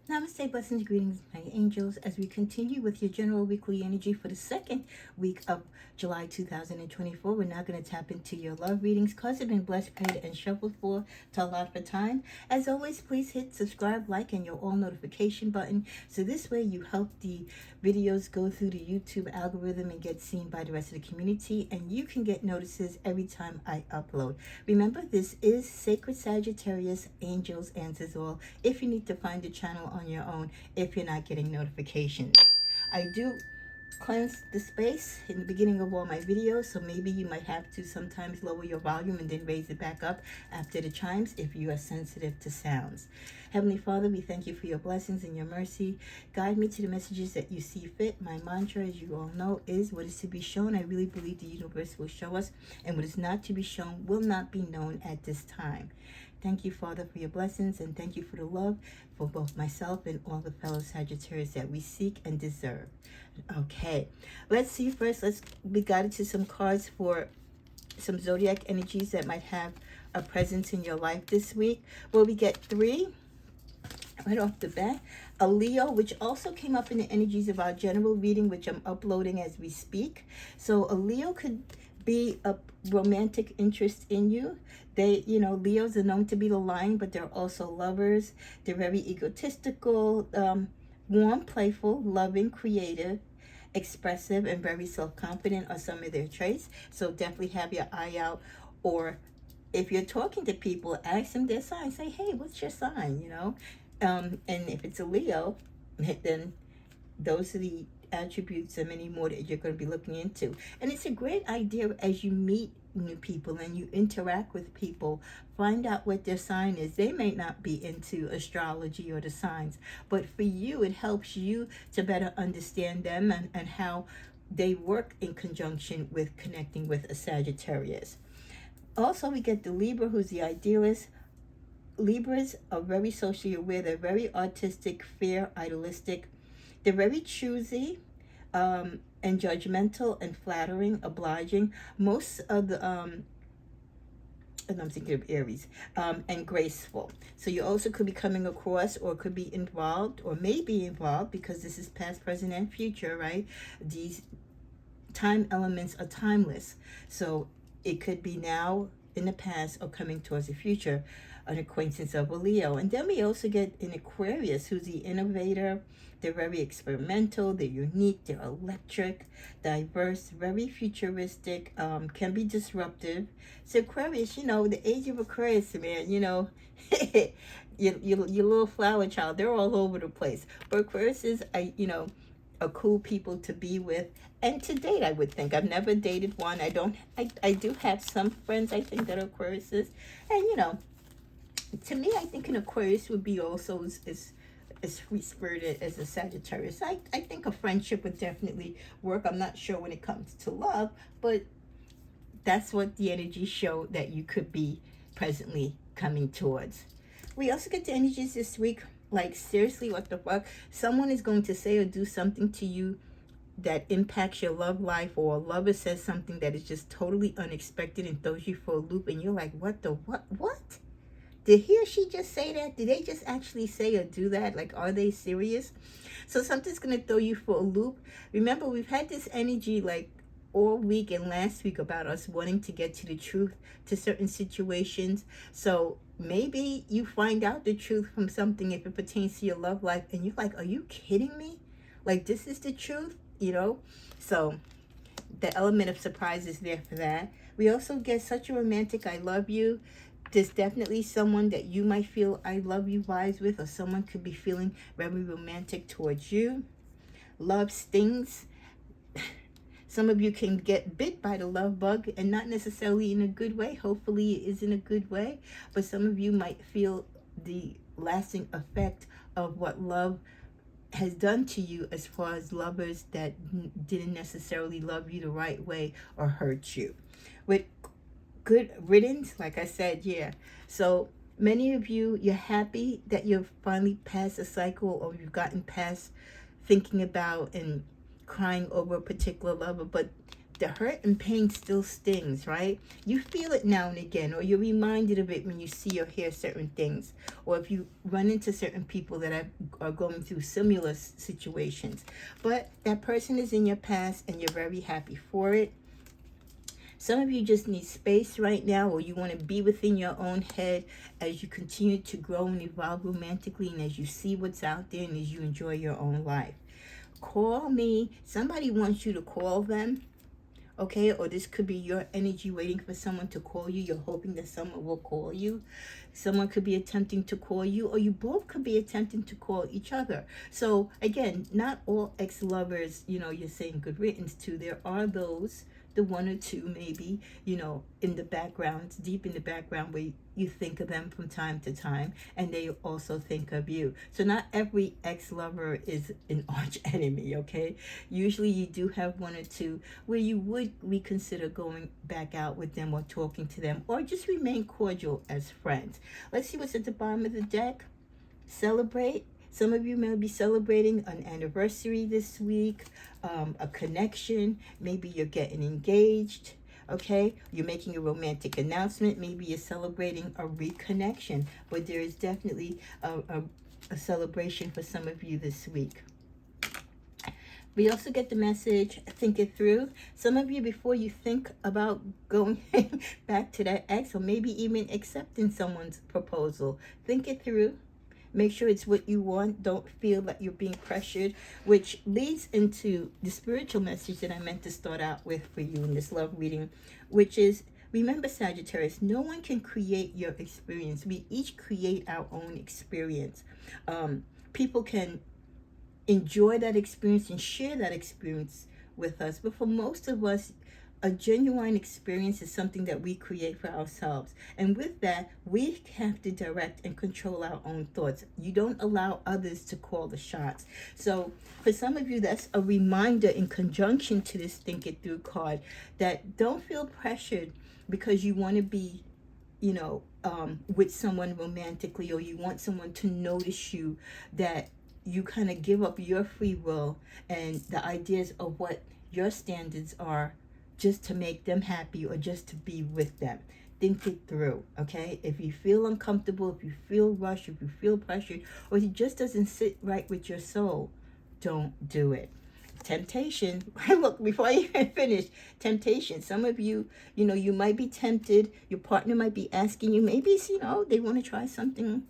Namaste, blessings, greetings, my angels, as we continue with your general weekly energy for the second week of July 2024. We're now going to tap into your love readings because they've been blessed, prayed, and shuffled for to allot for time. As always, please hit subscribe, like, and your all notification button. So this way you help the videos go through the YouTube algorithm and get seen by the rest of the community. And you can get notices every time I upload. Remember, this is Sacred Sagittarius, Angels Answers All. If you need to find the channel on your own, if you're not getting notifications, I do cleanse the space in the beginning of all my videos, so maybe you might have to sometimes lower your volume and then raise it back up after the chimes if you are sensitive to sounds. Heavenly Father, we thank you for your blessings and your mercy. Guide me to the messages that you see fit. My mantra, as you all know, is what is to be shown. I really believe the universe will show us, and what is not to be shown will not be known at this time. Thank you, Father, for your blessings, and thank you for the love for both myself and all the fellow Sagittarius that we seek and deserve. Okay, let's see first. We got into some cards for some zodiac energies that might have a presence in your life this week. Well, we get three right off the bat. A Leo, which also came up in the energies of our general reading, which I'm uploading as we speak. So a Leo could be a romantic interest in you. They, Leos are known to be the lion, but they're also lovers. They're very egotistical, warm, playful, loving, creative, expressive, and very self-confident are some of their traits. So definitely have your eye out. Or if you're talking to people, ask them their sign. Say, hey, what's your sign? And if it's a Leo, then those are the attributes and many more that you're going to be looking into. And it's a great idea as you meet new people and you interact with people, find out what their sign is. They may not be into astrology or the signs, but for you, it helps you to better understand them and how they work in conjunction with connecting with a Sagittarius. Also, we get the Libra, who's the idealist. Libras are very socially aware. They're very artistic, fair, idealistic. They're very choosy, and judgmental and flattering, obliging. Most of the, and I'm thinking of Aries, and graceful. So you also could be coming across or could be involved or may be involved, because this is past, present, and future, right? These time elements are timeless. So it could be now, in the past, or coming towards the future, an acquaintance of a Leo. And then we also get an Aquarius, who's the innovator. They're very experimental, they're unique, they're electric, diverse, very futuristic, can be disruptive. So Aquarius, the age of Aquarius, man, your little flower child, they're all over the place. But Aquarius is, are cool people to be with and to date, I would think. I've never dated one. I do have some friends, I think, that are Aquariuses. And, to me, I think an Aquarius would be also as free-spirited as a Sagittarius. I think a friendship would definitely work. I'm not sure when it comes to love, but that's what the energies show that you could be presently coming towards. We also get the energies this week, like, seriously, what the fuck? Someone is going to say or do something to you that impacts your love life, or a lover says something that is just totally unexpected and throws you for a loop, and you're like, what the what? Did he or she just say that? Did they just actually say or do that? Like, are they serious? So something's going to throw you for a loop. Remember, we've had this energy like all week and last week about us wanting to get to the truth to certain situations. So maybe you find out the truth from something if it pertains to your love life, and you're like, are you kidding me? Like, this is the truth, So the element of surprise is there for that. We also get such a romantic I love you. There's definitely someone that you might feel I love you vibes with, or someone could be feeling very romantic towards you. Love stings. Some of you can get bit by the love bug, and not necessarily in a good way. Hopefully it is in a good way. But some of you might feel the lasting effect of what love has done to you, as far as lovers that didn't necessarily love you the right way or hurt you. With good riddance, like I said, yeah. So many of you, you're happy that you've finally passed a cycle, or you've gotten past thinking about and crying over a particular lover, but the hurt and pain still stings, right? You feel it now and again, or you're reminded of it when you see or hear certain things, or if you run into certain people that are going through similar situations. But that person is in your past and you're very happy for it. Some of you just need space right now, or you want to be within your own head as you continue to grow and evolve romantically, and as you see what's out there, and as you enjoy your own life. Call me. Somebody wants you to call them, okay? Or this could be your energy waiting for someone to call you. You're hoping that someone will call you. Someone could be attempting to call you, or you both could be attempting to call each other. So again, not all ex-lovers, you're saying good riddance to. There are those, the one or two maybe, in the background, deep in the background, where you think of them from time to time, and they also think of you. So not every ex-lover is an arch enemy, okay? Usually you do have one or two where you would reconsider going back out with them, or talking to them, or just remain cordial as friends. Let's see what's at the bottom of the deck. Celebrate. Some of you may be celebrating an anniversary this week, a connection. Maybe you're getting engaged, okay? You're making a romantic announcement. Maybe you're celebrating a reconnection. But there is definitely a celebration for some of you this week. We also get the message, think it through. Some of you, before you think about going back to that ex, or maybe even accepting someone's proposal, think it through. Make sure it's what you want. Don't feel that you're being pressured, which leads into the spiritual message that I meant to start out with for you in this love reading, which is, remember, Sagittarius, no one can create your experience. We each create our own experience. People can enjoy that experience and share that experience with us, but for most of us, a genuine experience is something that we create for ourselves. And with that, we have to direct and control our own thoughts. You don't allow others to call the shots. So for some of you, that's a reminder in conjunction to this Think It Through card, that don't feel pressured because you want to be, with someone romantically, or you want someone to notice you, that you kind of give up your free will and the ideas of what your standards are, just to make them happy or just to be with them. Think it through, okay? If you feel uncomfortable, if you feel rushed, if you feel pressured, or it just doesn't sit right with your soul, don't do it. Temptation. Look, before I even finish, temptation. Some of you, you might be tempted. Your partner might be asking you, maybe it's, they want to try something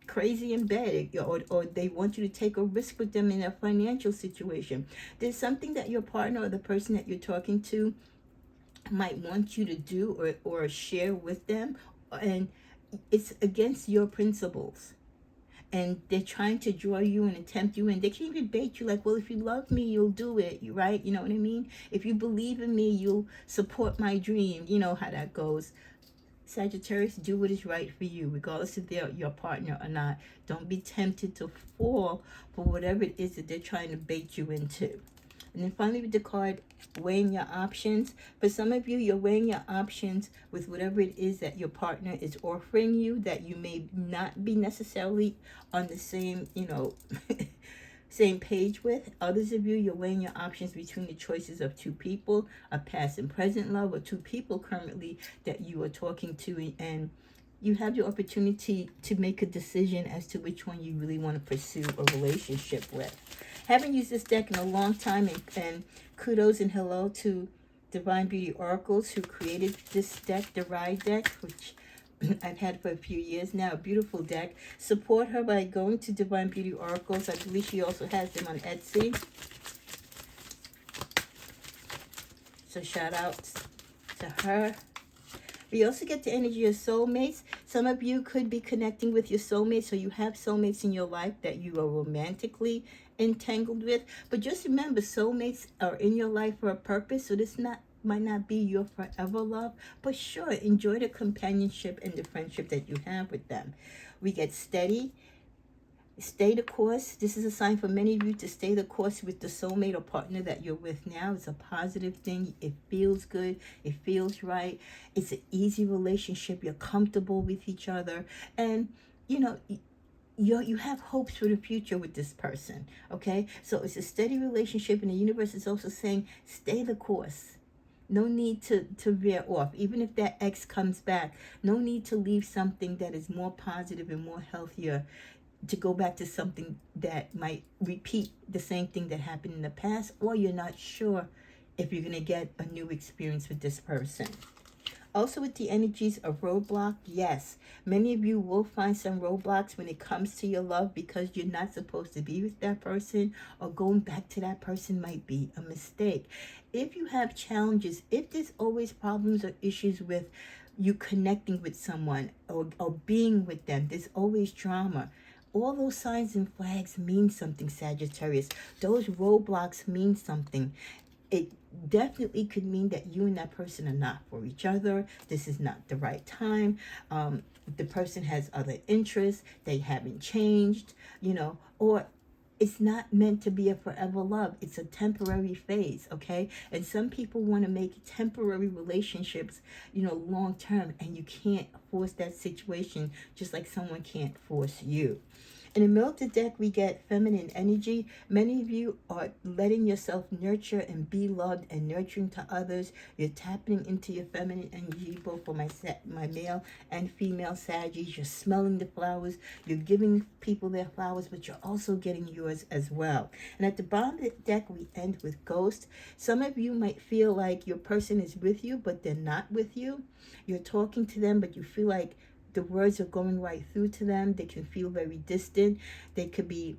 crazy in bed, or they want you to take a risk with them in a financial situation. There's something that your partner or the person that you're talking to might want you to do or share with them, and it's against your principles, and they're trying to draw you and tempt you, and they can even bait you like, well, if you love me, you'll do it, right? You know what I mean? If you believe in me, you'll support my dream. You know how that goes. Sagittarius, do what is right for you, regardless if they're your partner or not. Don't be tempted to fall for whatever it is that they're trying to bait you into. And then finally, with the card, weighing your options. For some of you, you're weighing your options with whatever it is that your partner is offering you, that you may not be necessarily on the same, same page with. Others of you, you're weighing your options between the choices of two people, a past and present love, or two people currently that you are talking to, and you have the opportunity to make a decision as to which one you really want to pursue a relationship with. Haven't used this deck in a long time, and kudos and hello to Divine Beauty Oracles, who created this deck, the Ride deck, which I've had for a few years now. A beautiful deck. Support her by going to Divine Beauty Oracles. I believe she also has them on Etsy. So shout out to her. We also get the energy of soulmates. Some of you could be connecting with your soulmates, so you have soulmates in your life that you are romantically entangled with. But just remember, soulmates are in your life for a purpose, so this might not be your forever love, but sure, enjoy the companionship and the friendship that you have with them. We get steady. Stay the course. This is a sign for many of you to stay the course with the soulmate or partner that you're with now. It's a positive thing. It feels good. It feels right. It's an easy relationship. You're comfortable with each other. And, you have hopes for the future with this person, okay? So it's a steady relationship, and the universe is also saying, stay the course. No need to veer off. Even if that ex comes back, no need to leave something that is more positive and more healthier to go back to something that might repeat the same thing that happened in the past, or you're not sure if you're going to get a new experience with this person. Also, with the energies of roadblock, yes, many of you will find some roadblocks when it comes to your love because you're not supposed to be with that person, or going back to that person might be a mistake. If you have challenges, if there's always problems or issues with you connecting with someone, or being with them, there's always drama. All those signs and flags mean something, Sagittarius. Those roadblocks mean something. It definitely could mean that you and that person are not for each other. This is not the right time. The person has other interests. They haven't changed, or it's not meant to be a forever love. It's a temporary phase, okay? And some people want to make temporary relationships, long term, and you can't force that situation, just like someone can't force you. In the middle of the deck, we get feminine energy. Many of you are letting yourself nurture and be loved and nurturing to others. You're tapping into your feminine energy, both for my male and female Saggies. You're smelling the flowers. You're giving people their flowers, but you're also getting yours as well. And at the bottom of the deck, we end with Ghost. Some of you might feel like your person is with you, but they're not with you. You're talking to them, but you feel like the words are going right through to them. They can feel very distant. They could be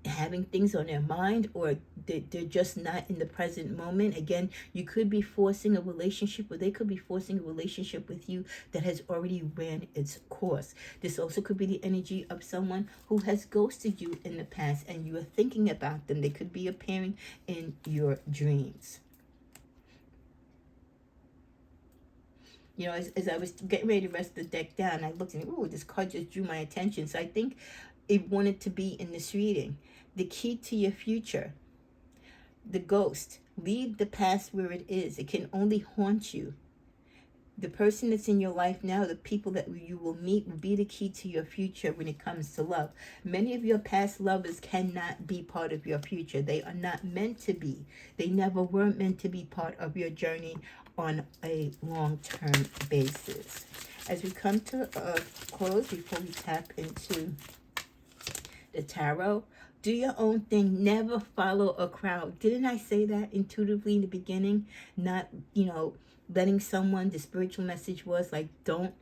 having things on their mind, or they're just not in the present moment. Again, you could be forcing a relationship, or they could be forcing a relationship with you that has already ran its course. This also could be the energy of someone who has ghosted you in the past and you are thinking about them. They could be appearing in your dreams. As I was getting ready to rest the deck down, I looked and, this card just drew my attention. So I think it wanted to be in this reading. The key to your future. The Ghost. Leave the past where it is. It can only haunt you. The person that's in your life now, the people that you will meet, will be the key to your future when it comes to love. Many of your past lovers cannot be part of your future. They are not meant to be. They never were meant to be part of your journey on a long-term basis. As we come to a close, before we tap into the tarot, do your own thing. Never follow a crowd. Didn't I say that intuitively in the beginning? Not, letting someone, the spiritual message was like, don't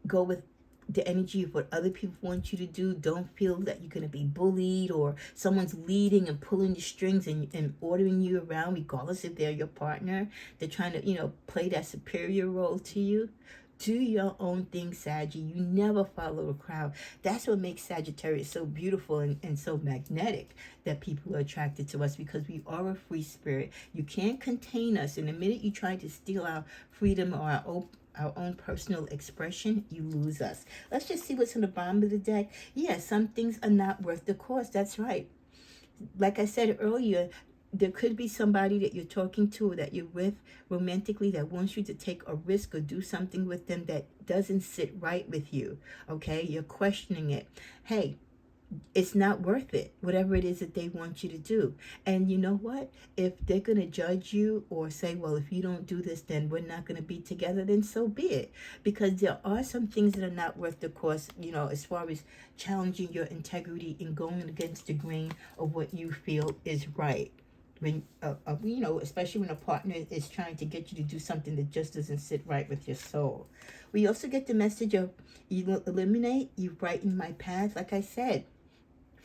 go with the energy of what other people want you to do. Don't feel that you're going to be bullied, or someone's leading and pulling the strings and ordering you around, regardless if they're your partner. They're trying to, play that superior role to you. Do your own thing, Saggy. You never follow a crowd. That's what makes Sagittarius so beautiful and so magnetic, that people are attracted to us, because we are a free spirit. You can't contain us. And the minute you try to steal our freedom or our own personal expression, you lose us. Let's just see what's on the bottom of the deck. Yeah, some things are not worth the cost. That's right. Like I said earlier, there could be somebody that you're talking to or that you're with romantically that wants you to take a risk or do something with them that doesn't sit right with you. Okay, you're questioning it. Hey, it's not worth it, whatever it is that they want you to do. And you know what? If they're going to judge you or say, well, if you don't do this, then we're not going to be together, then so be it. Because there are some things that are not worth the cost, as far as challenging your integrity and going against the grain of what you feel is right. When especially when a partner is trying to get you to do something that just doesn't sit right with your soul. We also get the message of, you eliminate, you brighten my path. Like I said,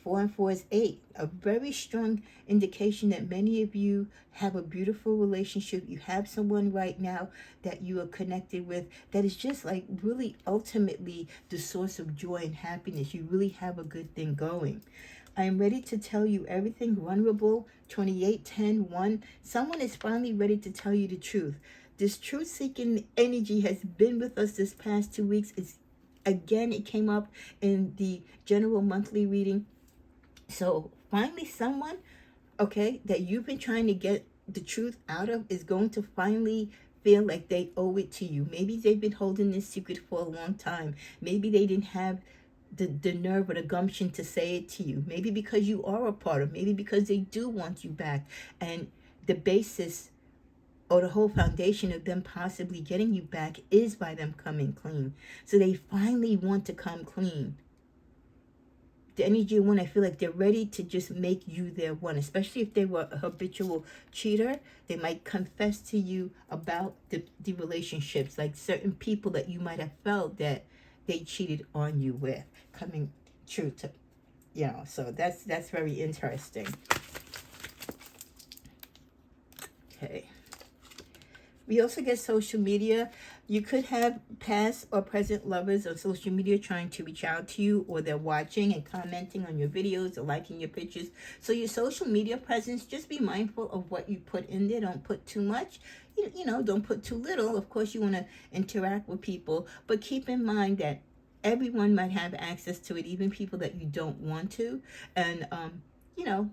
4 and 4 is 8. A very strong indication that many of you have a beautiful relationship. You have someone right now that you are connected with that is just like really ultimately the source of joy and happiness. You really have a good thing going. I am ready to tell you everything. Vulnerable, 28-10-1. Someone is finally ready to tell you the truth. This truth-seeking energy has been with us this past 2 weeks. It came up in the general monthly reading. So finally someone, that you've been trying to get the truth out of is going to finally feel like they owe it to you. Maybe they've been holding this secret for a long time. Maybe they didn't have the nerve or the gumption to say it to you. Maybe because you are a part of, maybe because they do want you back. And the basis or the whole foundation of them possibly getting you back is by them coming clean. So they finally want to come clean. The energy of one, I feel like they're ready to just make you their one, especially if they were a habitual cheater. They might confess to you about the relationships, like certain people that you might have felt that they cheated on you with, coming true to, so that's very interesting. Okay. We also get social media. You could have past or present lovers on social media trying to reach out to you, or they're watching and commenting on your videos or liking your pictures. So your social media presence, just be mindful of what you put in there. Don't put too much. Don't put too little. Of course, you want to interact with people, but keep in mind that everyone might have access to it, even people that you don't want to. And, you know,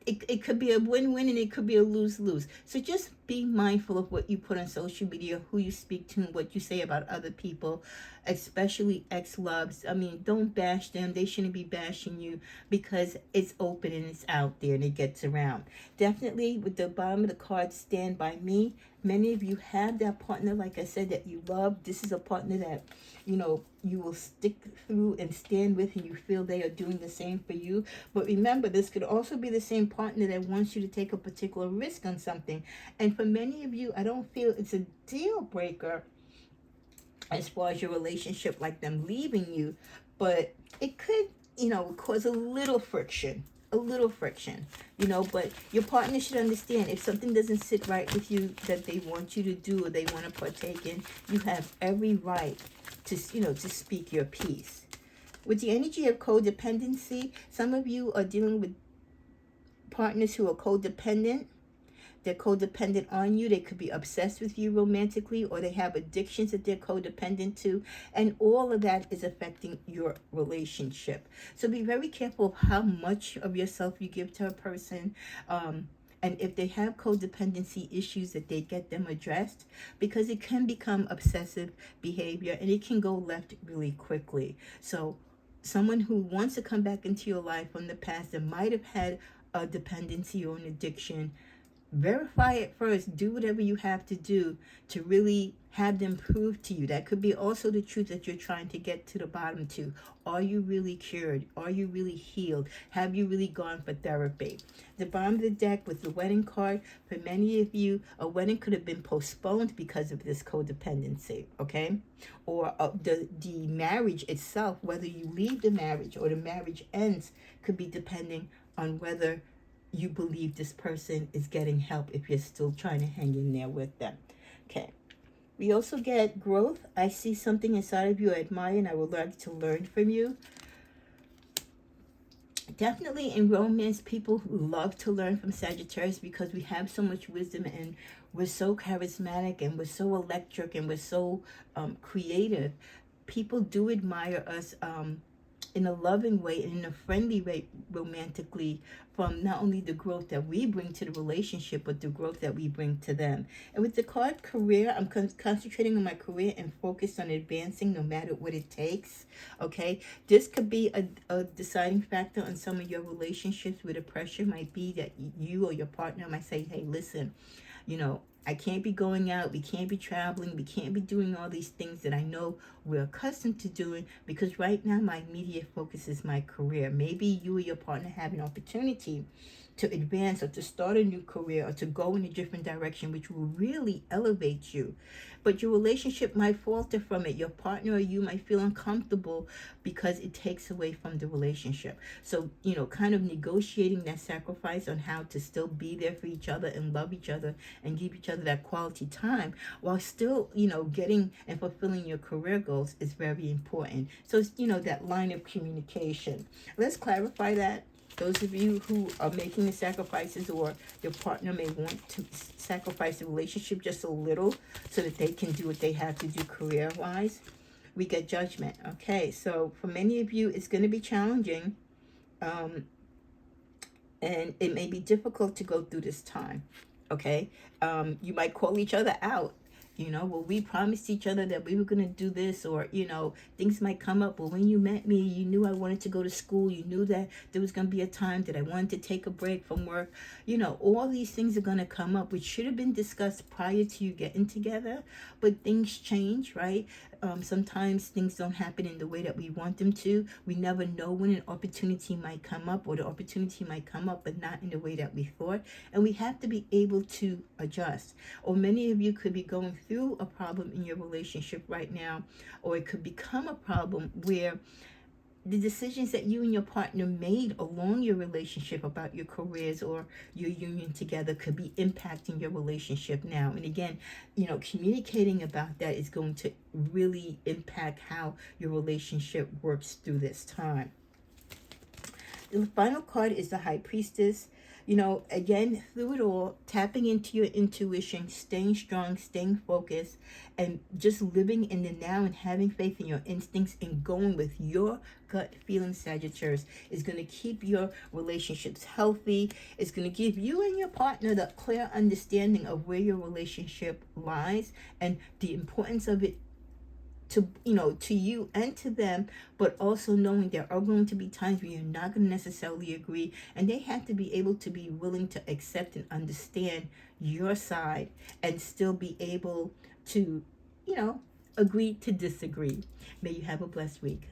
it could be a win-win and it could be a lose-lose. So just be mindful of what you put on social media, who you speak to, and what you say about other people, especially ex-loves. I mean, don't bash them. They shouldn't be bashing you, because it's open and it's out there and it gets around. Definitely with the bottom of the card, stand by me. Many of you have that partner, like I said, that you love. This is a partner that, you will stick through and stand with, and you feel they are doing the same for you. But remember, this could also be the same partner that wants you to take a particular risk on something. And for many of you, I don't feel it's a deal breaker as far as your relationship, like them leaving you, but it could, cause a little friction. But your partner should understand, if something doesn't sit right with you that they want you to do or they want to partake in, you have every right to, to speak your piece. With the energy of codependency, some of you are dealing with partners who are codependent. They're codependent on you. They could be obsessed with you romantically, or they have addictions that they're codependent to. And all of that is affecting your relationship. So be very careful of how much of yourself you give to a person. And if they have codependency issues, that they get them addressed, because it can become obsessive behavior and it can go left really quickly. So someone who wants to come back into your life from the past that might have had a dependency or an addiction, verify it first. Do whatever you have to do to really have them prove to you. That could be also the truth that you're trying to get to the bottom to. Are you really cured? Are you really healed? Have you really gone for therapy? The bottom of the deck with the wedding card, for many of you, a wedding could have been postponed because of this codependency, okay? Or the marriage itself, whether you leave the marriage or the marriage ends, could be depending on whether you believe this person is getting help, if you're still trying to hang in there with them. Okay. We also get growth. I see something inside of you I admire and I would like to learn from you. Definitely in romance, people love to learn from Sagittarius, because we have so much wisdom and we're so charismatic and we're so electric and we're so creative. People do admire us in a loving way and in a friendly way, romantically, from not only the growth that we bring to the relationship, but the growth that we bring to them. And with the card career, I'm concentrating on my career and focused on advancing no matter what it takes. Okay, this could be a deciding factor on some of your relationships, where the pressure might be that you or your partner might say, hey, listen, I can't be going out, we can't be traveling, we can't be doing all these things that I know we're accustomed to doing, because right now my immediate focus is my career. Maybe you or your partner have an opportunity to advance or to start a new career or to go in a different direction, which will really elevate you. But your relationship might falter from it. Your partner or you might feel uncomfortable because it takes away from the relationship. So, kind of negotiating that sacrifice on how to still be there for each other and love each other and give each other that quality time while still, getting and fulfilling your career goals is very important. So it's, that line of communication. Let's clarify that. Those of you who are making the sacrifices, or your partner may want to sacrifice the relationship just a little so that they can do what they have to do career-wise, we get Judgment. Okay, so for many of you, it's going to be challenging, and it may be difficult to go through this time. Okay, you might call each other out well, we promised each other that we were going to do this, or, things might come up. Well, when you met me, you knew I wanted to go to school. You knew that there was going to be a time that I wanted to take a break from work. All these things are going to come up, which should have been discussed prior to you getting together, but things change, right? Sometimes things don't happen in the way that we want them to. We never know when an opportunity might come up, or the opportunity might come up, but not in the way that we thought. And we have to be able to adjust. Or many of you could be going through a problem in your relationship right now, or it could become a problem where the decisions that you and your partner made along your relationship about your careers or your union together could be impacting your relationship now. And again, communicating about that is going to really impact how your relationship works through this time. The final card is the High Priestess. Again, through it all, tapping into your intuition, staying strong, staying focused, and just living in the now and having faith in your instincts and going with your gut feeling, Sagittarius, is going to keep your relationships healthy. It's going to give you and your partner the clear understanding of where your relationship lies and the importance of it to you and to them, but also knowing there are going to be times where you're not going to necessarily agree, and they have to be able to be willing to accept and understand your side and still be able to agree to disagree. May you have a blessed week.